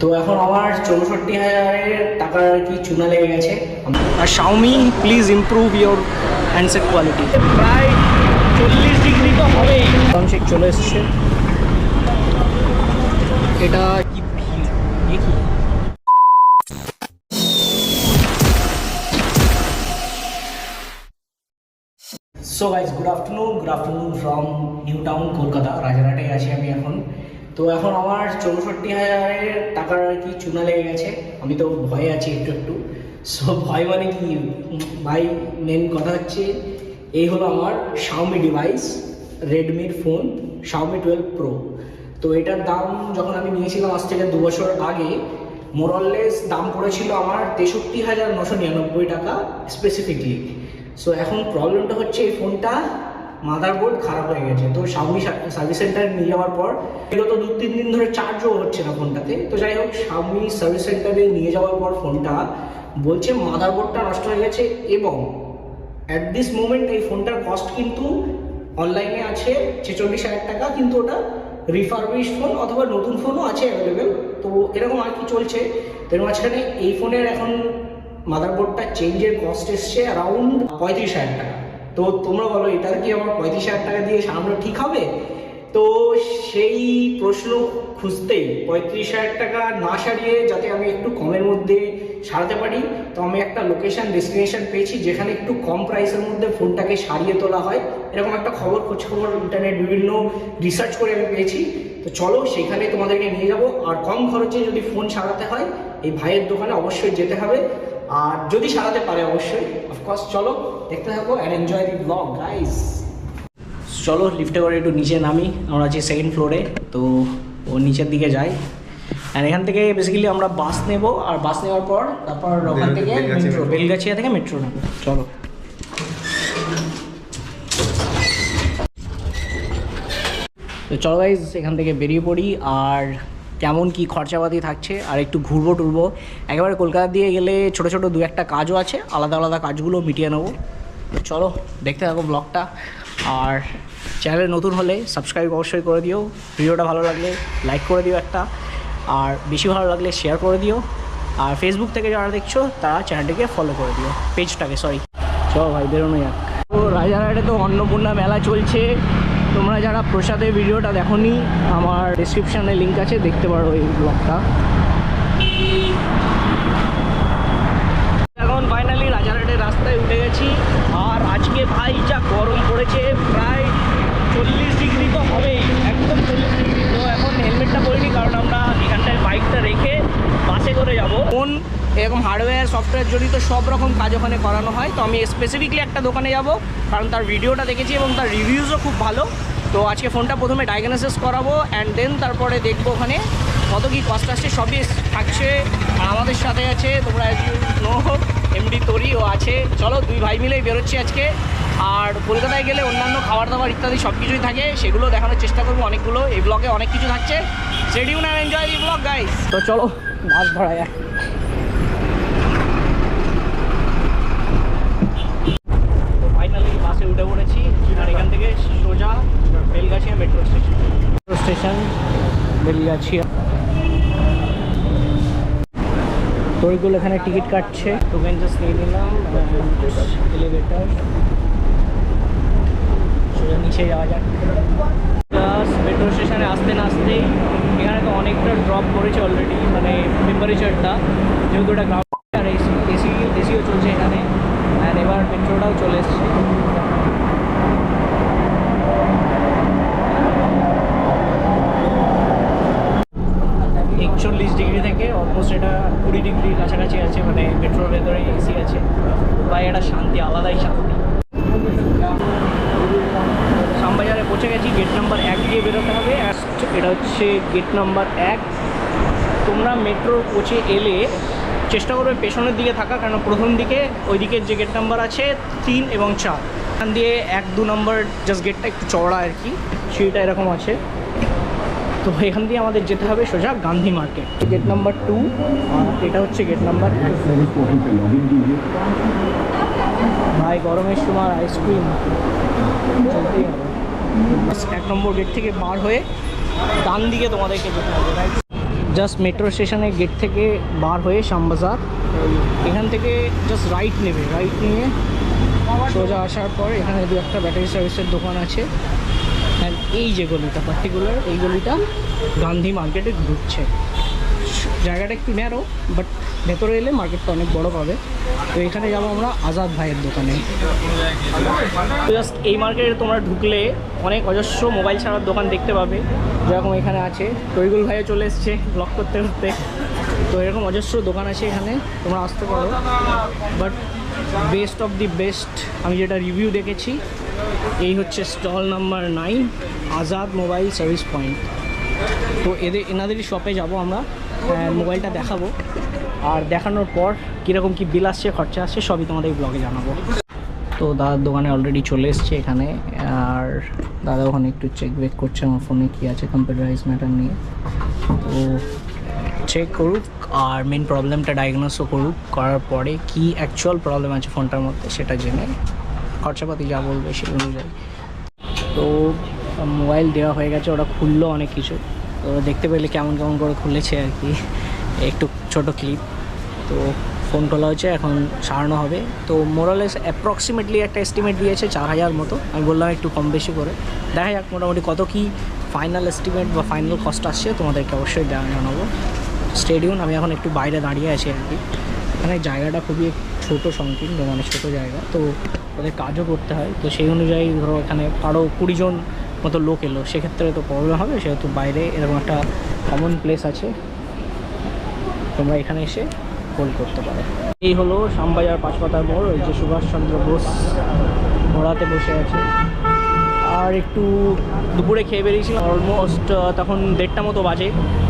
তো এখন আমার ৬৪,০০০ টাকার আর কি চুনা লেগে গেছে। আর Xiaomi please improve your handset quality. প্রায় 40 ডিগ্রি তো হবেই। ঠিক চলে এসছে। এটা কি ভিড় দেখি। So guys good afternoon from New Town Kolkata. রাজারহাটে আছি আমি এখন। তো এখন আমার ৬৪,০০০ টাকার আর কি চুনা লেগে গেছে। আমি তো ভয়ে আছি একটু। সো ভয় মানে কি ভাই, মেন কথা হচ্ছে এই হলো আমার Xiaomi ডিভাইস, রেডমির ফোন Xiaomi 12 Pro। তো এটার দাম যখন আমি নিয়েছিলাম আজ থেকে 2 বছর আগে, মোরললেস দাম পড়েছিল আমার ৬৩,৯৯৯ টাকা স্পেসিফিকলি। সো এখন প্রবলেমটা হচ্ছে এই ফোনটা মাদারবোর্ড খারাপ হয়ে গেছে। তো Xiaomi সার্ভিস সেন্টারে নিয়ে যাওয়ার পর বিগত 2-3 দিন ধরে চার্জও হচ্ছে না ফোনটাতে। তো যাই হোক, Xiaomi সার্ভিস সেন্টারে নিয়ে যাওয়ার পর ফোনটা বলছে মাদারবোর্ডটা নষ্ট হয়ে গেছে, এবং অ্যাট দিস মোমেন্ট এই ফোনটার কস্ট কিন্তু অনলাইনে আছে 46,০০০ টাকা, কিন্তু ওটা রিফারবিশড ফোন অথবা নতুন ফোনও আছে অ্যাভেলেবেল। তো এরকম আর কি চলছে। তো এর মাঝখানে এই ফোনের এখন মাদারবোর্ডটা চেঞ্জের কস্ট এসছে অ্যারাউন্ড 35,০০০ টাকা। তো তোমরা বলো এটার কি আমার 35,০০০ টাকা দিয়ে সামনে ঠিক হবে? তো সেই প্রশ্ন খুঁজতেই 35,০০০ টাকা না সারিয়ে যাতে আমি একটু কমের মধ্যে সারাতে পারি, তো আমি একটা লোকেশন ডেস্টিনেশন পেয়েছি যেখানে একটু কম প্রাইসের মধ্যে ফোনটাকে সারিয়ে তোলা হয়। এরকম একটা খোঁজখবর ইন্টারনেট বিভিন্ন রিসার্চ করে আমি পেয়েছি। তো চলো সেখানে তোমাদেরকে নিয়ে যাব। আর কম খরচে যদি ফোন সারাতে হয় এই ভাইয়ের দোকানে অবশ্যই যেতে হবে, আর যদি সারাতে পারে অবশ্যই। অফকোর্স চলো দেখতে থাকো and enjoy the blog guys. চলো লিফটে করে একটু নিচে নামি। আমরা আছি 2nd ফ্লোরে। তো ও নিচের দিকে যাই, অ্যান্ড এখান থেকে বেসিক্যালি আমরা বাস নেব। আর বাস নেওয়ার পর তারপর ওখান থেকে মেট্রো, বেলগাছিয়া থেকে মেট্রো নেব। চলো তো চলো গাইজ এখান থেকে বেরিয়ে পড়ি। আর কেমন কি খরচাপাতি থাকছে আর একটু ঘুরবো টুরবো। একেবারে কলকাতা দিয়ে গেলে ছোটো ছোটো 2-1টা কাজও আছে, আলাদা আলাদা কাজগুলো মিটিয়ে নেবো। তো চলো দেখতে থাকো ব্লগটা। আর চ্যানেলে নতুন হলে সাবস্ক্রাইব অবশ্যই করে দিও, ভিডিওটা ভালো লাগলে লাইক করে দিও একটা, আর বেশি ভালো লাগলে শেয়ার করে দিও। আর ফেসবুক থেকে যারা দেখছো তারা চ্যানেলটিকে ফলো করে দিও, পেজটাকে সরি। চলো ভাই বেরোনো যাক। তো রাজারহাটে তো অন্নপূর্ণা মেলা চলছে। তোমরা যারা প্রসাদের ভিডিওটা দেখোনি, আমার ডেসক্রিপশানে লিঙ্ক আছে, দেখতে পারো এই ব্লগটা। এখন ফাইনালি রাজারহাটের রাস্তায় উঠে গেছি। আর আজকে ভাই যা গরম পড়েছে, প্রায় 40 ডিগ্রি তো হবেই, একদম 40 ডিগ্রি। তো এখন হেলমেটটা পরিনি, কারণ আমরা এখানটায় বাইকটা রেখে বাসে করে যাব। কোন এরকম হার্ডওয়্যার সফটওয়্যার জড়িত সব রকম কাজ ওখানে করানো হয়। তো আমি স্পেসিফিকলি একটা দোকানে যাব, কারণ তার ভিডিওটা দেখেছি এবং তার রিভিউসও খুব ভালো। তো আজকে ফোনটা প্রথমে ডায়াগনোসিস করাবো, অ্যান্ড দেন তারপরে দেখবো ওখানে কত কী কস্ট আসছে, সবই থাকছে। আর আমাদের সাথে আছে, তোমরা এমডি তরি ও আছে। চলো 2 ভাই মিলেই বেরোচ্ছি আজকে। আর কলকাতায় গেলে অন্যান্য খাবার দাবার ইত্যাদি সব কিছুই থাকে, সেগুলো দেখানোর চেষ্টা করবো অনেকগুলো। এই ব্লগে অনেক কিছু থাকছে। Stay tune and enjoy the blog guys. তো চলো মাছ ধরা যায়। তো ফাইনালি বাসে উঠে পড়েছি, আর এখান থেকে সোজা বেলগাছিয়া মেট্রো স্টেশন বেলগাছিয়া। তোরগুলো এখানে টিকিট কাটছে, টোকেন জাস্ট নিয়ে নিলাম। এলিভেটার সোজা নিচে যাওয়া যাক। জাস্ট মেট্রো স্টেশনে আসতে না আসতেই এখানে তো অনেকটা ড্রপ করেছে অলরেডি, মানে টেম্পারেচারটা, যেহেতু এটা গ্রাউন্ড। আর এসিও চলছে এখানে। আর এবার মেট্রোটাও চলে এসছে। 41 ডিগ্রি থেকে অলমোস্ট এটা 20 ডিগ্রির কাছাকাছি আছে, মানে মেট্রোর ভেতরে এসি আছে। ভাই এটা শান্তি, আলাদাই শান্তি। শ্যামবাজারে পৌঁছে গেছি। গেট নাম্বার 1 দিয়ে বেরোতে হবে। এটা হচ্ছে গেট নাম্বার 1। তোমরা মেট্রোর কোচে এলে চেষ্টা করবে পেছনের দিকে থাকা, কারণ প্রথম দিকে ওই দিকের যে গেট নাম্বার আছে 3 এবং 4, এখান দিয়ে 1-2 নম্বর জাস্ট গেটটা একটু চওড়া আর কি, সিঁড়িটা এরকম আছে। তো এখান দিয়ে আমাদের যেতে হবে সোজা গান্ধী মার্কেট, গেট নাম্বার 2। আর এটা হচ্ছে গেট নাম্বার 1। ভাই গরমের সময় আইসক্রিম চলতেই হবে। 1 নম্বর গেট থেকে বার হয়ে ডান দিকে তোমাদেরকে যেতে হবে। রাইট জাস্ট মেট্রো স্টেশনের গেট থেকে বার হয়ে শ্যামবাজার, এখান থেকে জাস্ট রাইট নেবে, রাইট নিয়ে সোজা আসার পর এখানে দু একটা ব্যাটারি সার্ভিসের দোকান আছে। অ্যান্ড এই যে গলিটা পার্টিকুলার, এই গলিটা গান্ধী মার্কেটে ঢুকছে। জায়গাটা একটু ন্যারো, বাট ভেতরে এলে মার্কেটটা অনেক বড় পাবে। তো এখানে যাবো আমরা আজাদ ভাইয়ের দোকানে। তো জাস্ট এই মার্কেটে তোমরা ঢুকলে অনেক অজস্র মোবাইল ছাড়ার দোকান দেখতে পাবে, যেরকম এখানে আছে। তৈগুল ভাইও চলে এসছে ব্লগ করতে করতে। তো এরকম অজস্র দোকান আছে এখানে, তোমরা আসতে পারো। But best of the best আমি যেটা রিভিউ দেখেছি, এই হচ্ছে stall number 9, Azad mobile service point. তো এনাদেরই শপে যাব আমরা, মোবাইলটা দেখাবো, আর দেখানোর পর কীরকম কী বিল আসছে, খরচা আসছে, সবই তোমাদের ব্লগে জানাবো। তো দাদার দোকানে অলরেডি চলে এসছে এখানে, আর দাদা ওখানে একটু চেক বেক করছে আমার ফোনে কী আছে কম্পিউটারাইজ ম্যাটার নিয়ে। তো চেক করুক আর মেন প্রবলেমটা ডায়াগনোসও করুক, করার পরে কী অ্যাকচুয়াল প্রবলেম আছে ফোনটার মধ্যে সেটা জেনে খরচাপাতি যা বলবে সেই অনুযায়ী। তো মোবাইল দেওয়া হয়ে গেছে, ওরা খুললো অনেক কিছু। তো দেখতে পেলে কেমন কেমন করে খুলেছে আর কি, একটু ছোট ক্লিপ। তো ফোন খোলা হচ্ছে, এখন সারানো হবে। তো মোরালেস অ্যাপ্রক্সিমেটলি একটা এস্টিমেট দিয়েছে 4000 মতো। আমি বললাম একটু কম বেশি করে দেখা যাক মোটামুটি কত কী ফাইনাল এস্টিমেট বা ফাইনাল কস্ট আসছে, তোমাদেরকে অবশ্যই জানাবো। স্টেডিয়াম আমি এখন একটু বাইরে দাঁড়িয়ে আছি আর কি। এখানে জায়গাটা খুবই ছোটো সংকীর্ণ, মানে ছোটো জায়গা, তো ওদের কাজও করতে হয়। তো সেই অনুযায়ী ধরো এখানে আরও 20 জন মতো লোক এলো, সেক্ষেত্রে তো প্রবলেম হবে। সেহেতু বাইরে এরকম একটা কমন প্লেস আছে, তোমরা এখানে এসে হোল্ড করতে পারো। এই হলো শ্যামবাজার পাঁচপাতার মোড়, ওই যে সুভাষচন্দ্র বোস ঘোড়াতে বসে আছে। আর একটু দুপুরে খেয়ে বেরিয়েছিলাম, অলমোস্ট তখন 1:30 মতো বাজে।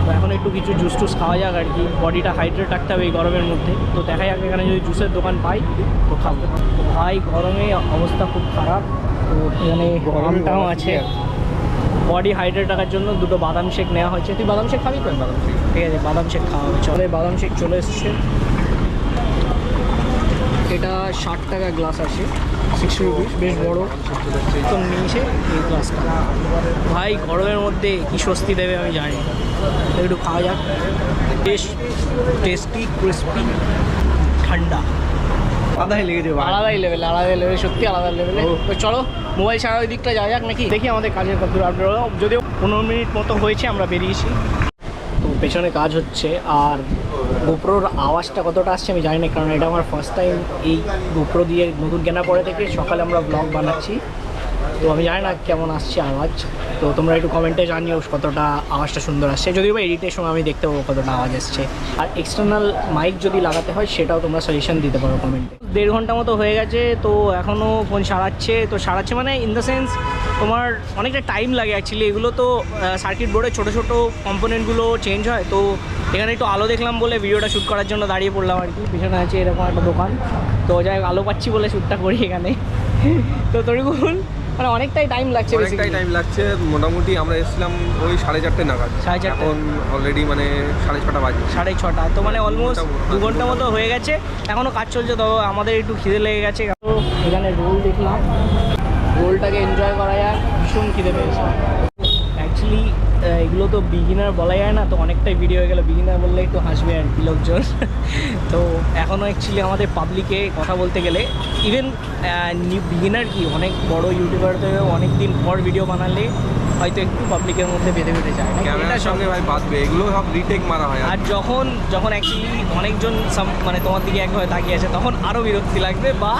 তো এখন একটু কিছু জুস টুস খাওয়া যাক আর কি, বডিটা হাইড্রেট রাখতে হবে এই গরমের মধ্যে। তো দেখা যাক এখানে যদি জুসের দোকান পাই তো খাবো। ভাই গরমে অবস্থা খুব খারাপ। তো এখানে আমটাও আছে, বডি হাইড্রেট রাখার জন্য দুটো বাদাম শেক নেওয়া হয়েছে। তুই বাদাম শেক খাবি তো? বাদাম শেক ঠিক আছে, বাদাম শেক খাওয়া হবে। চলে বাদাম শেক চলে এসছে। এটা 60 টাকা গ্লাস আছে, 60 রুপিস, বেশ বড়ো। তো নিয়েছে এই গ্লাসটা। ভাই গরমের মধ্যে কী স্বস্তি দেবে আমি জানি। একটু খাওয়া যাক। বেশ টেস্টি, ক্রিস্পি, ঠান্ডা, আলাদাই লেগেছে, আলাদাই লেভেল, সত্যি আলাদা লেভেলে। তো চলো মোবাইল ছাড়া ওই দিকটা যাওয়া যাক নাকি, দেখি আমাদের কাজের কত। আপনারা যদিও 15 মিনিট মতো হয়েছে আমরা বেরিয়েছি। তো পেছনে কাজ হচ্ছে, আর গোপ্রোর আওয়াজটা কতটা আসছে আমি জানি না, কারণ এটা আমার ফার্স্ট টাইম এই গোপ্রো দিয়ে নতুন কেনা পরে থেকে সকালে আমরা ব্লগ বানাচ্ছি। তো আমি জানি না কেমন আসছে আওয়াজ। তো তোমরা একটু কমেন্টে জানিও কতটা আওয়াজটা সুন্দর আসছে, যদিও বা এডিটের সময় আমি দেখতে পাবো কতটা আওয়াজ আসছে। আর এক্সটার্নাল মাইক যদি লাগাতে হয় সেটাও তোমরা সাজেশন দিতে পারো কমেন্টে। 1.5 ঘন্টা মতো হয়ে গেছে, তো এখনও ফোন সারাচ্ছে। তো সারাচ্ছে মানে ইন দ্য সেন্স তোমার অনেকটা টাইম লাগে অ্যাকচুয়ালি। এগুলো তো সার্কিট বোর্ডে ছোটো ছোটো কম্পোনেন্টগুলো চেঞ্জ হয়। তো এখানে একটু আলো দেখলাম বলে ভিডিওটা শ্যুট করার জন্য দাঁড়িয়ে পড়লাম আর কি। পিছনে আছে এরকম একটা দোকান, তো যাই আলো পাচ্ছি বলে শ্যুটটা করি এখানে। তো তরিকুল মানে অনেকটাই টাইম লাগছে, অনেকটাই টাইম লাগছে। মোটামুটি আমরা এসেছিলাম ওই 4:30 নাগাদ, 4:30, এখন অলরেডি মানে 6:30 বাজে, 6:30। তো মানে অলমোস্ট 2 ঘন্টা মতো হয়ে গেছে, এখনও কাজ চলছে। তো আমাদের একটু খিদে লেগে গেছে। তো এখানে রোল দেখলাম, রোলটাকে এনজয় করা যায়, ভীষণ খিদে পেয়েছে অ্যাকচুয়ালি। এগুলো তো বিগিনার বলা যায় না, তো অনেকটাই ভিডিও হয়ে গেলো। বিগিনার বললে একটু হাসবে আর কি লোকজন। তো এখনও অ্যাকচুয়ালি আমাদের পাবলিকে কথা বলতে গেলে, ইভেন বিগিনার কি অনেক বড় ইউটিউবারদের অনেক দিন পর ভিডিও বানালে হয়তো একটু পাবলিকের মধ্যে বেঁধে যায়, ক্যামেরার সঙ্গে ভাই বাঁধবে, এগুলো সব রিটেক মারা হয়। আর যখন অ্যাকচুয়ালি অনেকজন মানে তোমার দিকে একভাবে তাকিয়ে আছে, তখন আরও বিরক্তি লাগবে বা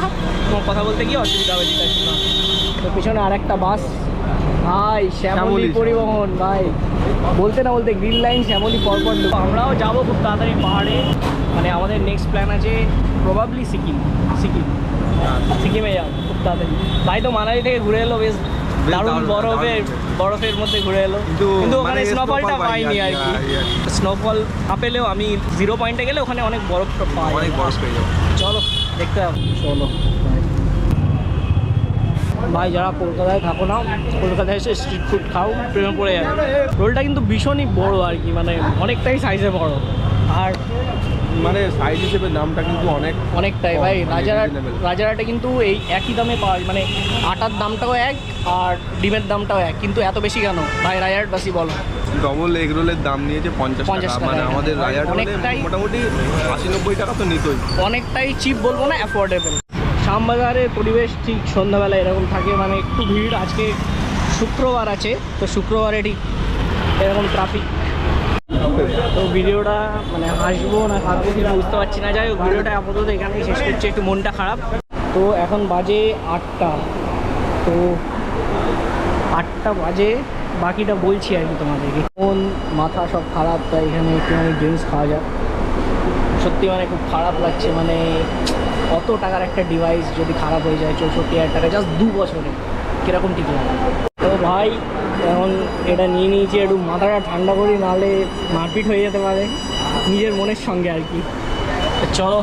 তোমার কথা বলতে গিয়ে অসুবিধা হবে যেটার জন্য। তো পিছনে আরেকটা বাস, ভাই শ্যামলী পরিবহন, ভাই বলতে না বলতে গ্রিন লাইন শ্যামলী পরপর। আমরাও যাবো খুব তাড়াতাড়ি পাহাড়ে, মানে আমাদের নেক্সট প্ল্যান আছে প্রবাবলি সিকিমে যাবো খুব তাড়াতাড়ি। ভাই তো মানালি থেকে ঘুরে এলো, বেশ দারুণ বরফের মধ্যে ঘুরে এলো, কিন্তু ওখানে স্নোফলটা পাইনি আর কি। স্নোফল না পেলেও আমি 0 পয়েন্টে গেলে ওখানে অনেক বরফ পাই, অনেক বরফ পেয়ে যাবো। চলো দেখতে হবে, চলো। ভাই যারা কলকাতায় থাকো না, কলকাতায় এসে স্ট্রিট ফুড খাও, প্রেমে পড়ে যাবে। রোলটা কিন্তু ভীষণই বড় আর কি, মানে অনেকটাই সাইজে বড়। আর মানে সাইজ হিসেবে দামটা কিন্তু অনেকটাই কম, ভাই। মানে reasonable। রাজারহাটে কিন্তু এই একই দামে পাওয়া যায়, মানে আটার দামটাও এক আর ডিমের দামটাও এক, কিন্তু এত বেশি কেন ভাই? রাজারহাটবাসী বলো। ডবল এগ রোলের দাম নিয়েছে 50 50 টাকা, টাকা, মানে হ্যাঁ। আমাদের রাজারহাট হলে অনেকটাই- মোটামুটি 80-90 টাকা তো নিতই। অনেকটাই চিপ বলবো না, অ্যাফোর্ডেবল। শ্যামবাজারের পরিবেশ ঠিক সন্ধ্যাবেলা এরকম থাকে, মানে একটু ভিড়। আজকে শুক্রবার আছে, তো শুক্রবারে ঠিক এরকম ট্রাফিক। তো ভিডিওটা মানে হাসবো না কাঁদবো কিছু বুঝতে পারছি না। যাই হোক, ভিডিওটা আপাতত এখানেই শেষ করছি, একটু মনটা খারাপ। তো এখন বাজে 8টা, তো 8টা বাজে, বাকিটা বলছি আর কি তোমাদেরকে। মন মাথা সব খারাপ, তাই এখানে একটুখানি ড্রিঙ্কস খাওয়া যাক। সত্যি মানে খুব খারাপ লাগছে, মানে কত টাকার একটা ডিভাইস যদি খারাপ হয়ে যায়, 64,000 টাকা জাস্ট 2 বছরে, কীরকম ঠিক লাগে। তো ভাই এখন এটা নিয়ে নিয়েছি, একটু মাথাটা ঠান্ডা করি, নাহলে মারপিট হয়ে যেতে পারে নিজের মনের সঙ্গে আর কি। তো চলো।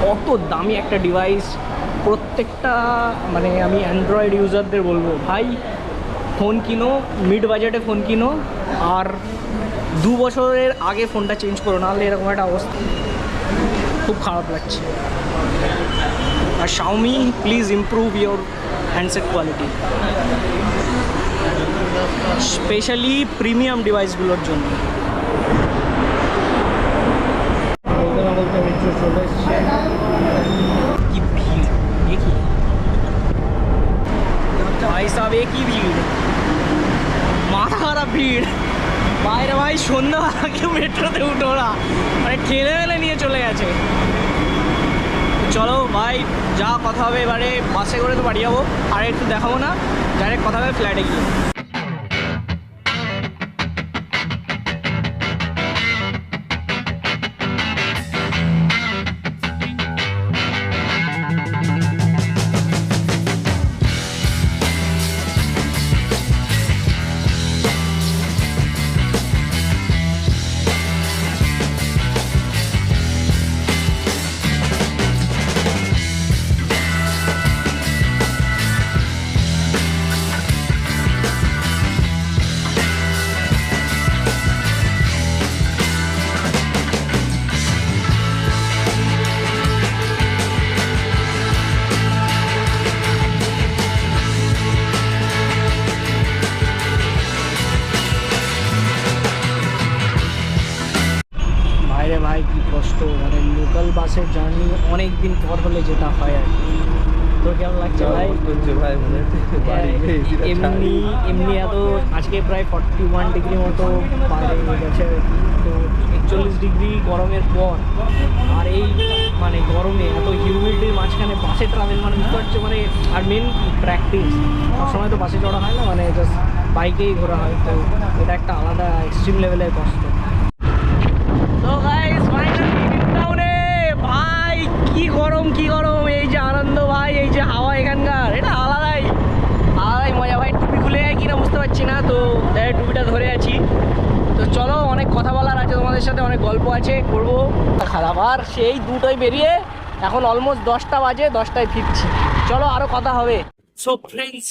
কত দামি একটা ডিভাইস, প্রত্যেকটা মানে আমি অ্যান্ড্রয়েড ইউজারদের বলবো ভাই, ফোন কিনো, মিড বাজেটে ফোন কিনো, আর 2 বছরের আগে ফোনটা চেঞ্জ করো, নাহলে এরকম একটা অবস্থা। খুব খারাপ লাগছে। আর Xiaomi please improve your handset quality, specially premium ডিভাইসগুলোর জন্য। বলতে না বলতে মেট্রো চলে এসছে। কি ভিড়, এ কি ভাই সাহেব, এ কি ভিড়, মাথা খারাপ ভিড়। বাইরে ভাই সন্ধ্যাবেলা কেউ মেট্রোতে উঠো না, মানে ঠেলে মেলে নিয়ে চলে গেছে। চলো ভাই, যা কথা হবে, এবারে বাসে করে তো বাড়ি যাবো, আর একটু দেখাবো না, ডাইরেক্ট কথা হবে ফ্ল্যাটে গিয়ে। বাইরে ভাই কি কষ্ট, মানে লোকাল বাসের জার্নি অনেক দিন পর হলে যেটা হয় আর কি। তোর কেমন লাগছে ভাই? ভাই মনে হচ্ছে বাড়ি গিয়ে AC টা এমনি এমনি এত আজকে প্রায় 41 ডিগ্রি মতো বাইরে গেছে আর কি। তো 41 ডিগ্রি গরমের পর, আর এই মানে গরমে এত হিউমিডিটির মাঝখানে বাসে ট্রাভেল, মানে বুঝতে পারছো মানে। আর মেন প্র্যাকটিস, সবসময় তো বাসে চড়া হয় না, মানে জাস্ট বাইকেই ঘোরা হয়, তো এটা একটা আলাদা এক্সট্রিম লেভেলের কষ্ট। তো গাইস ফাইনালি টাউনে ভাই, কি গরম কি গরম, এই যে আনন্দ ভাই, এই যে হাওয়া এখানকার, এটা আলাদাই আলাদাই মজা ভাই। টুপি খুলে যায় কিনা বুঝতে পারছি না, তো টুপিটা ধরে আছি। তো চলো, অনেক কথা বলার আছে তোমাদের সাথে, অনেক গল্প আছে, করবো। খারাপ, আর সেই 2টায় বেরিয়ে এখন অলমোস্ট 10টা বাজে, 10টায় ফিরছি। চলো আরো কথা হবে। সো ফ্রেন্ডস,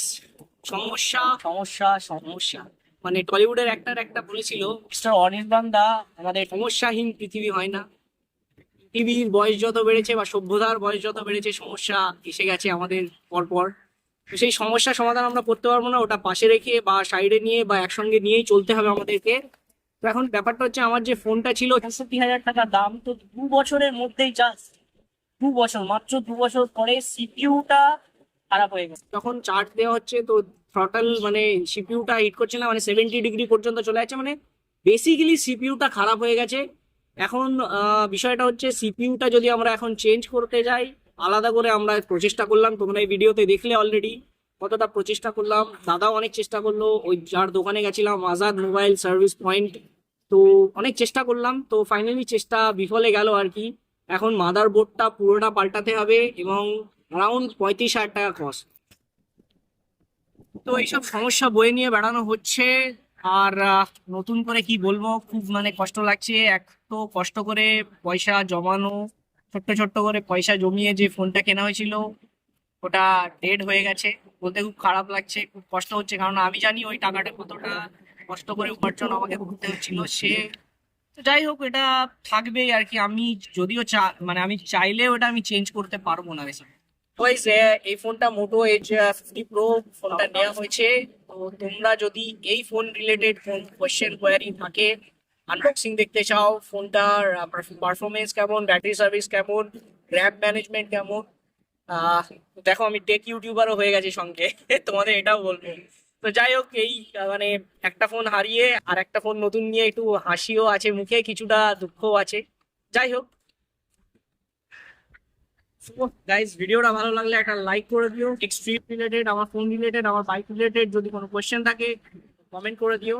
সমস্যা সমস্যা সমস্যা, মানে টলিউডের একটা বলেছিল মিস্টার অনির্বাণ দা, আমাদের সমস্যাহীন পৃথিবী হয় না। পৃথিবীর বয়স যত বেড়েছে বা সভ্যতার বয়স যত বেড়েছে, সমস্যা এসে গেছে আমাদের পরপর। তো সেই সমস্যার সমাধান আমরা করতে পারবো না, ওটা পাশে রেখে বা সাইডে নিয়ে বা একসঙ্গে নিয়েই চলতে হবে আমাদেরকে। তো এখন ব্যাপারটা হচ্ছে, আমার যে ফোনটা ছিল 63,000 টাকা দাম, তো 2 বছরের মধ্যেই, জাস্ট 2 বছর, মাত্র 2 বছর পরে সিপিইউটা খারাপ হয়ে গেছে। তখন চার্জ দেওয়া হচ্ছে, তো থ্রটল মানে সিপিইউটা হিট করছে না, মানে 70 ডিগ্রি পর্যন্ত চলে যাচ্ছে, মানে বেসিক্যালি সিপিইউটা খারাপ হয়ে গেছে। এখন বিষয়টা হচ্ছে, সিপিইউটা যদি আমরা এখন চেঞ্জ করতে যাই, আলাদা করে আমরা প্রচেষ্টা করলাম, তোমরা এই ভিডিওতে দেখলে অলরেডি কতটা প্রচেষ্টা করলাম। দাদাও অনেক চেষ্টা করলো, ওই যার দোকানে গেছিলাম, আজাদ মোবাইল সার্ভিস পয়েন্ট, তো অনেক চেষ্টা করলাম, তো ফাইনালি চেষ্টা বিফলে গেল আর কি। এখন মাদার বোর্ডটা পুরোটা পাল্টাতে হবে এবং অ্যারাউন্ড 35,000 টাকা কস্ট। তো এইসব সমস্যা বয়ে নিয়ে বেড়ানো হচ্ছে। আর নতুন করে কি বলবো, খুব মানে কষ্ট লাগছে। এক তো কষ্ট করে পয়সা জমানো, ছোট্ট ছোট্ট করে পয়সা জমিয়ে যে ফোনটা কেনা হয়েছিল, ওটা ডেড হয়ে গেছে। বলতে খুব খারাপ লাগছে, খুব কষ্ট হচ্ছে, কারণ আমি জানি ওই টাকাটা কতটা কষ্ট করে উপার্জন আমাকে করতে হচ্ছিল। সে তো যাই হোক, এটা থাকবেই আর কি। আমি যদিও মানে আমি চাইলেও এটা আমি চেঞ্জ করতে পারবো না বেশি। Guys, এই ফোনটা মোটো এইচ 50 প্রো ফোনটা নেওয়া হয়েছে। তো তোমরা যদি এই ফোন রিলেটেড কোন কোয়েশ্চেন কোয়ারি থাকে, আনবক্সিং দেখতে চাও, ফোনটার পারফরমেন্স কেমন, ব্যাটারি সার্ভিস কেমন, র্যাম ম্যানেজমেন্ট কেমন, দেখো আমি টেক ইউটিউবারও হয়ে গেছি সঙ্গে তোমাদের এটাও বলবো। তো যাই হোক, এই মানে একটা ফোন হারিয়ে আর একটা ফোন নতুন নিয়ে একটু হাসিও আছে মুখে, কিছুটা দুঃখও আছে। যাই হোক গাইজ, ভিডিওটা ভালো লাগলে একটা লাইক করে দিও। এক্সট্রিম রিলেটেড, আমার ফোন রিলেটেড, আমার বাইক রিলেটেড যদি কোনো কোয়েশ্চেন থাকে কমেন্ট করে দিও।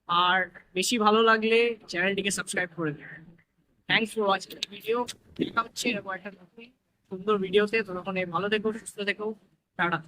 আর বেশি ভালো লাগলে চ্যানেলটিকে সাবস্ক্রাইব করে দিও। Thanks for watching video. দেখা হচ্ছে এরকম একটা নতুন সুন্দর ভিডিওতে। ততক্ষণে ভালো থেকো, সুস্থ থেকো, টাটা।